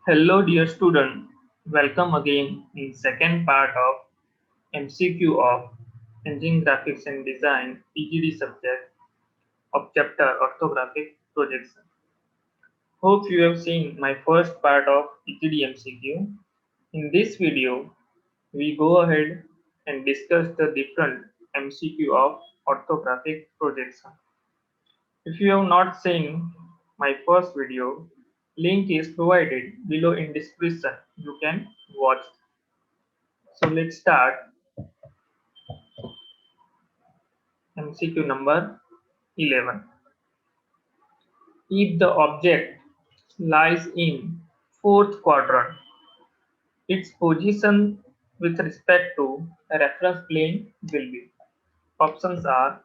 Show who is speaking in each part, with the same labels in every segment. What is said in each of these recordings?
Speaker 1: Hello dear student, welcome again in second part of MCQ of Engine Graphics and Design EGD subject of chapter Orthographic Projection. Hope you have seen my first part of EGD MCQ. In this video, we go ahead and discuss the different MCQ of orthographic projection. If you have not seen my first video, link is provided below in description. You can watch. So let's start MCQ number 11. If the object lies in fourth quadrant, its position with respect to a reference plane will be. Options are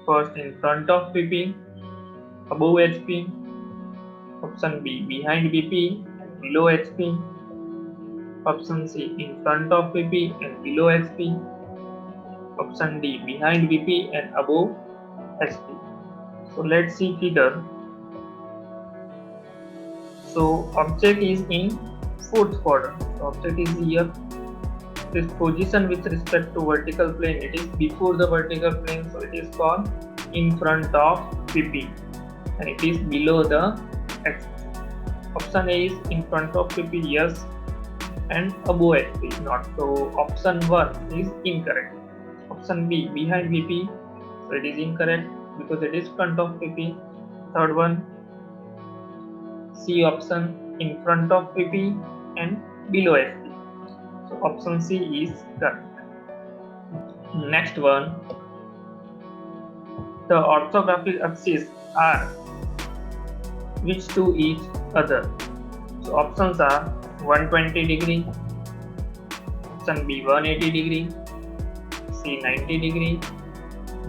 Speaker 1: first in front of BP, above HP, option B behind BP and below HP, option C in front of BP and below HP, option D behind BP and above HP. So let's see figure. So object is in fourth quadrant. So object is here. This position with respect to vertical plane, it is before the vertical plane, so it is called in front of PP, and it is below the X. Option A is in front of PP, yes, and above HP, not. So option 1 is incorrect. Option B behind BP, so it is incorrect because it is front of PP. Third one, C option in front of PP and below HP. So option C is correct. Next one, the orthographic axes are which to each other. So options are 120 degree, option B 180 degree, C 90 degree,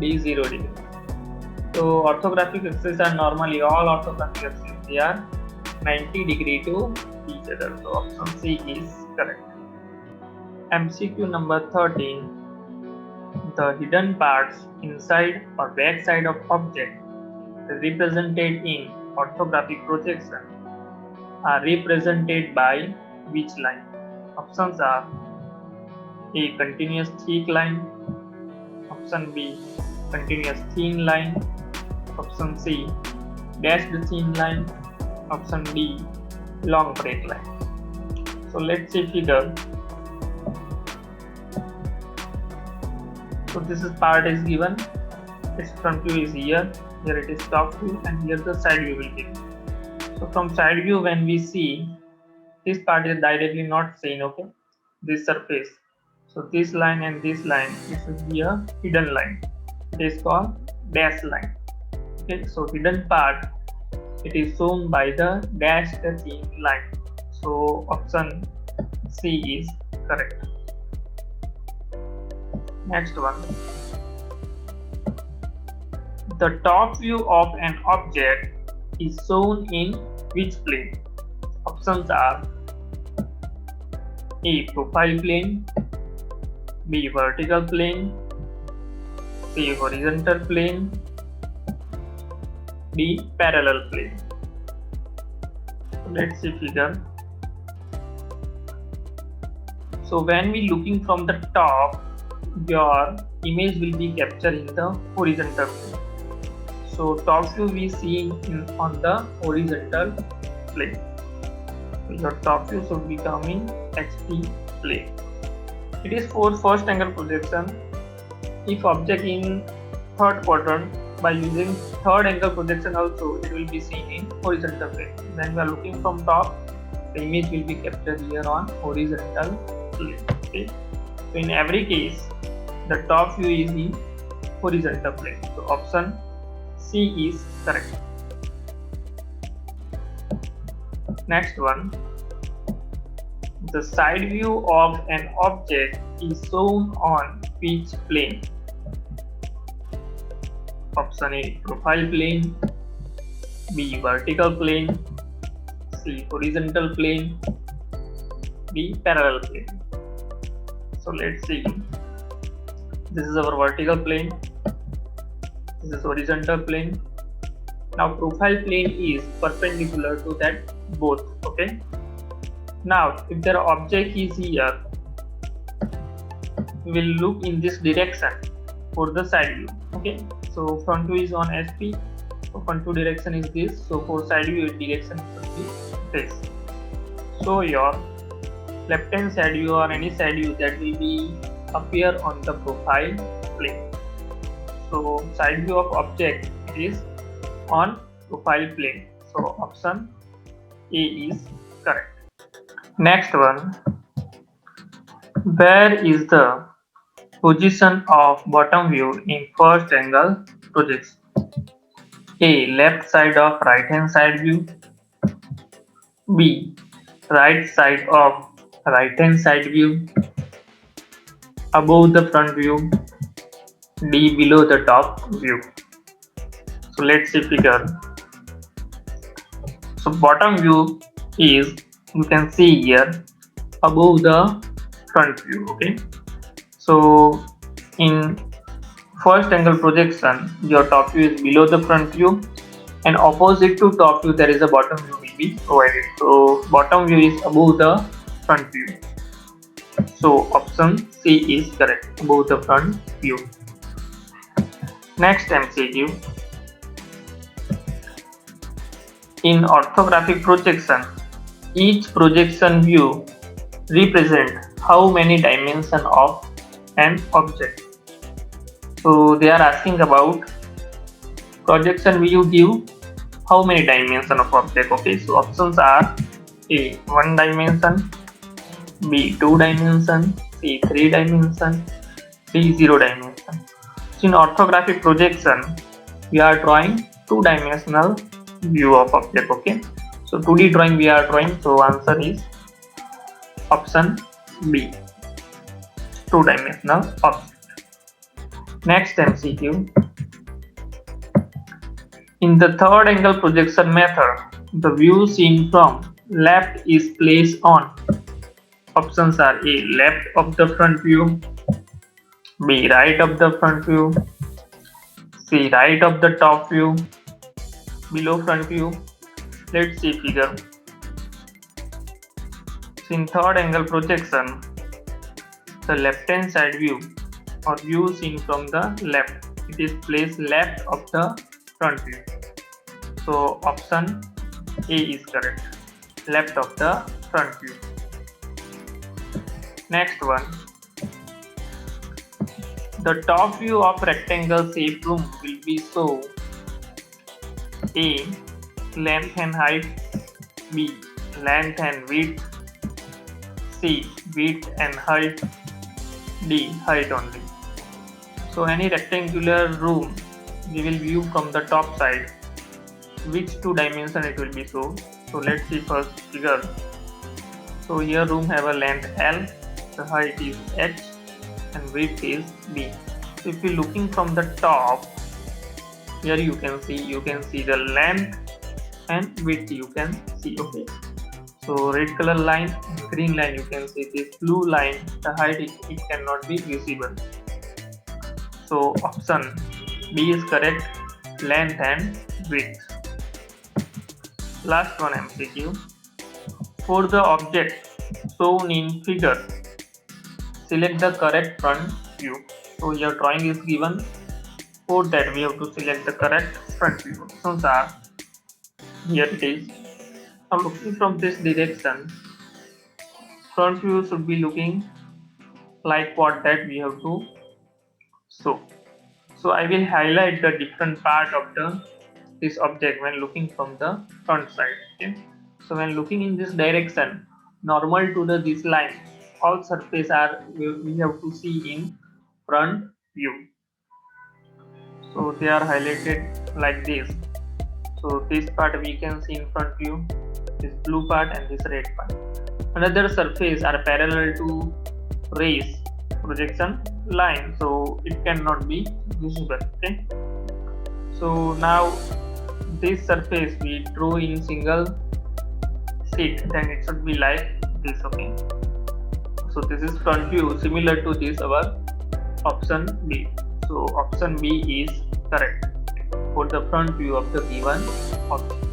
Speaker 1: D 0 degree. So orthographic axes are normally all orthographic axes, they are 90 degree to each other. So option C is correct. MCQ number 13. The hidden parts inside or back side of object represented in orthographic projection are represented by which line? Options are A continuous thick line, option B continuous thin line, option C dashed thin line, option D long break line. So let's see figure. So this is part is given, its front view is here it is top view, and here the side view will be. So from side view, when we see, this part is directly not seen, okay, this surface. So this line and this line, this is be a hidden line, it is called dash line. Okay, so hidden part, it is shown by the dashed thin line. So option C is correct. Next one, the top view of an object is shown in which plane? Options are A profile plane, B vertical plane, C horizontal plane, D parallel plane. So let's see figure. So when we looking from the top, your image will be captured in the horizontal plane. So top view we see on the horizontal plane. So your top view should be coming HP plane. It is for first angle projection. If object in third quadrant, by using third angle projection also it will be seen in horizontal plane. When we are looking from top, the image will be captured here on horizontal plane. Okay. So in every case, the top view is in horizontal plane. So option C is correct. Next one, the side view of an object is shown on which plane? Option A profile plane, B vertical plane, C horizontal plane, D parallel plane. So let's see. This is our vertical plane, this is horizontal plane, Now profile plane is perpendicular to that both. Okay. Now if the object is here, we will look in this direction for the side view. Okay. So front view is on SP. So front view direction is this. So for side view direction should be this. So your left hand side view or any side view that will be appear on the profile plane. So side view of object is on profile plane. So option A is correct. Next one, where is the position of bottom view in first angle projection? A, left side of right hand side view. B, right side of right hand side view. Above the front view. D, below the top view. So let's see figure. So bottom view is, you can see here, above the front view. Okay. So in first angle projection, your top view is below the front view, and opposite to top view there is a bottom view will be provided. So bottom view is above the front view. So option C is correct, above the front view. Next MCQ. In orthographic projection, each projection view represent how many dimensions of an object? So they are asking about projection view give how many dimensions of object. Okay, so options are A, 1 dimension, B, 2 dimension, C, 3 dimension, D, 0 dimension. So in orthographic projection, we are drawing 2-dimensional view of object. Okay, so 2D drawing we are drawing, so answer is option B, 2-dimensional object. Next MCQ. In the third angle projection method, the view seen from left is placed on. Options are A, left of the front view, B, right of the front view, C, right of the top view, below front view. Let's see figure. So in third angle projection, the left hand side view or view seen from the left, it is placed left of the front view. So option A is correct, left of the front view. Next one, the top view of rectangle shaped room will be so: A, length and height, B, length and width, C, width and height, D, height only. So any rectangular room we will view from the top side, which 2 dimension it will be so. So let's see first figure. So here room have a length L, the height is H, and width is B. So if you looking from the top, here you can see the length and width you can see. Okay, so red color line, green line you can see, this blue line, the height it cannot be visible. So option B is correct, length and width. Last one MCQ. For the object shown in figure, select the correct front view. So your drawing is given. For that we have to select the correct front view. Options are, here it is. Now looking from this direction, front view should be looking like what that we have to show. So I will highlight the different part of this object when looking from the front side. Okay. So when looking in this direction, normal to this line, all surface are we have to see in front view. So they are highlighted like this. So this part we can see in front view, this blue part and this red part. Another surface are parallel to rays projection line, so it cannot be visible. Okay. So now this surface we draw in single sheet, then it should be like this. Okay. So this is front view, similar to this our option B. So option B is correct. for the front view of the given object.